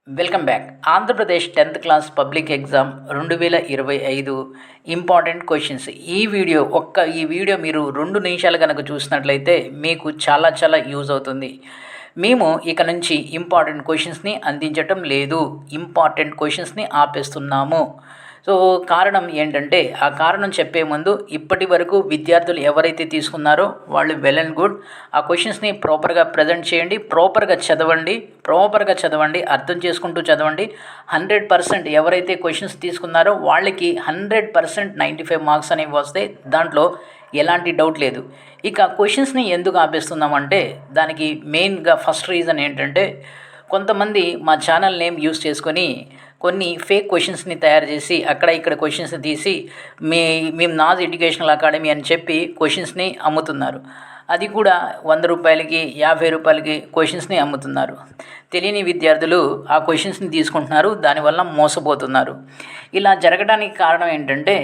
Welcome back. Andhra Pradesh 10th class public exam 2025 important questions. ఈ video మీరు 2 నిమిషాలు కనుక చూసినట్లయితే మీకు చాలా యూజ్ అవుతుంది. మేము ఇక నుంచి ఇంపార్టెంట్ క్వశ్చన్స్ని అందించటం లేదు, ఇంపార్టెంట్ క్వశ్చన్స్ని ఆపేస్తున్నాము. సో కారణం ఏంటంటే, ఆ కారణం చెప్పే ముందు ఇప్పటి వరకు విద్యార్థులు ఎవరైతే తీసుకున్నారో వాళ్ళు వెల్ అండ్ గుడ్. ఆ క్వశ్చన్స్ని ప్రాపర్గా ప్రజెంట్ చేయండి, ప్రాపర్గా చదవండి, అర్థం చేసుకుంటూ చదవండి. 100% ఎవరైతే క్వశ్చన్స్ తీసుకున్నారో వాళ్ళకి 100% 95 మార్క్స్ అనేవి వస్తాయి. దాంట్లో ఎలాంటి డౌట్ లేదు. ఇక క్వశ్చన్స్ని ఎందుకు ఆపేస్తున్నామంటే, దానికి మెయిన్గా ఫస్ట్ రీజన్ ఏంటంటే, కొంతమంది మా ఛానల్ నేమ్ యూస్ చేసుకొని కొన్ని ఫేక్ క్వశ్చన్స్ని తయారు చేసి అక్కడ ఇక్కడ క్వశ్చన్స్ని తీసి మేము నాజ్ ఎడ్యుకేషనల్ అకాడమీ అని చెప్పి క్వశ్చన్స్ని అమ్ముతున్నారు. అది కూడా 100 రూపాయలకి 50 రూపాయలకి క్వశ్చన్స్ని అమ్ముతున్నారు. తెలియని విద్యార్థులు ఆ క్వశ్చన్స్ని తీసుకుంటున్నారు, దానివల్ల మోసపోతున్నారు. ఇలా జరగడానికి కారణం ఏంటంటే,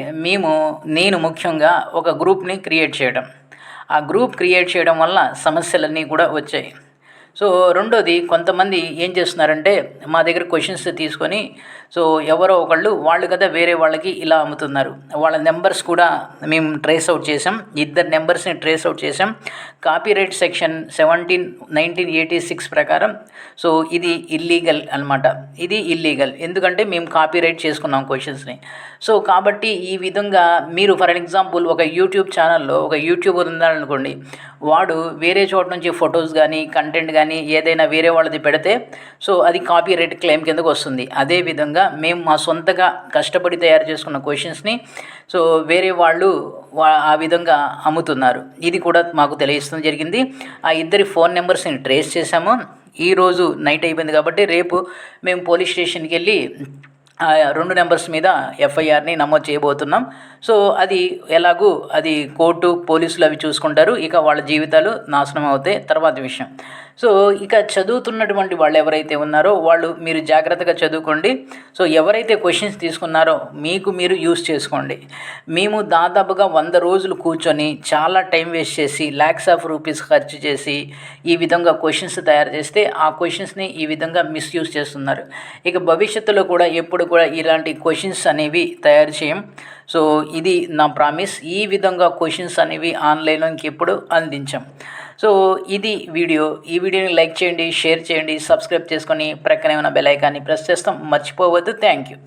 నేను ముఖ్యంగా ఒక గ్రూప్ని క్రియేట్ చేయడం. ఆ గ్రూప్ క్రియేట్ చేయడం వల్ల సమస్యలన్నీ కూడా వచ్చాయి. సో రెండోది, కొంతమంది ఏం చేస్తున్నారంటే మా దగ్గర క్వశ్చన్స్ తీసుకొని ఎవరో ఒకళ్ళు వాళ్ళు కదా వేరే వాళ్ళకి ఇలా అమ్ముతున్నారు. వాళ్ళ నెంబర్స్ కూడా మేము ట్రేస్ అవుట్ చేసాం, 2 నెంబర్స్ని ట్రేస్ అవుట్ చేసాం. కాపీరైట్ సెక్షన్ 1986 ప్రకారం ఇది ఇల్లీగల్ అనమాట. ఇది ఇల్లీగల్ ఎందుకంటే మేము కాపీరైట్ చేసుకున్నాం క్వశ్చన్స్ని. సో కాబట్టి ఈ విధంగా మీరు ఫర్ ఎగ్జాంపుల్ ఒక యూట్యూబ్ ఛానల్లో ఒక యూట్యూబర్ ఉన్నారనుకోండి, వాడు వేరే చోట నుంచి ఫొటోస్ కానీ కంటెంట్ కానీ ఏదైనా వేరే వాళ్ళది పెడితే అది కాపీరైట్ క్లెయిమ్ కిందకు వస్తుంది. అదేవిధంగా మేము మా సొంతగా కష్టపడి తయారు చేసుకున్న క్వశ్చన్స్ని వేరే వాళ్ళు ఆ విధంగా అమ్ముతున్నారు. ఇది కూడా మాకు తెలియజేయడం జరిగింది. ఆ 2 ఫోన్ నెంబర్స్ని ట్రేస్ చేశాము. ఈరోజు నైట్ అయిపోయింది కాబట్టి రేపు మేము పోలీస్ స్టేషన్కి వెళ్ళి 2 నెంబర్స్ మీద ఎఫ్ఐఆర్ని నమోదు చేయబోతున్నాం. అది కోర్టు పోలీసులు అవి చూసుకుంటారు. ఇక వాళ్ళ జీవితాలు నాశనం అవుతాయి తర్వాత విషయం. ఇక చదువుతున్నటువంటి వాళ్ళు ఎవరైతే ఉన్నారో వాళ్ళు మీరు జాగ్రత్తగా చదువుకోండి. ఎవరైతే క్వశ్చన్స్ తీసుకున్నారో మీరు యూస్ చేసుకోండి. మేము దాదాపుగా 100 రోజులు కూర్చొని చాలా టైం వేస్ట్ చేసి lakhs of rupees ఖర్చు చేసి ఈ విధంగా క్వశ్చన్స్ తయారు చేస్తే ఆ క్వశ్చన్స్ని ఈ విధంగా మిస్యూజ్ చేస్తున్నారు. ఇక భవిష్యత్తులో కూడా ఎప్పుడు కూడా ఇలాంటి క్వశ్చన్స్ అనేవి తయారు చేయం. ఇది నా ప్రామిస్. ఈ విధంగా క్వశ్చన్స్ అనేవి ఆన్లైన్లో ఇంకెప్పుడు అందించాం. ఇది వీడియో. ఈ వీడియోని లైక్ చేయండి, షేర్ చేయండి, సబ్స్క్రైబ్ చేసుకొని ప్రక్కనే ఉన్న బెల్ ఐకాన్ని ప్రెస్ చేస్తాం. మర్చిపోవద్దు. Thank you.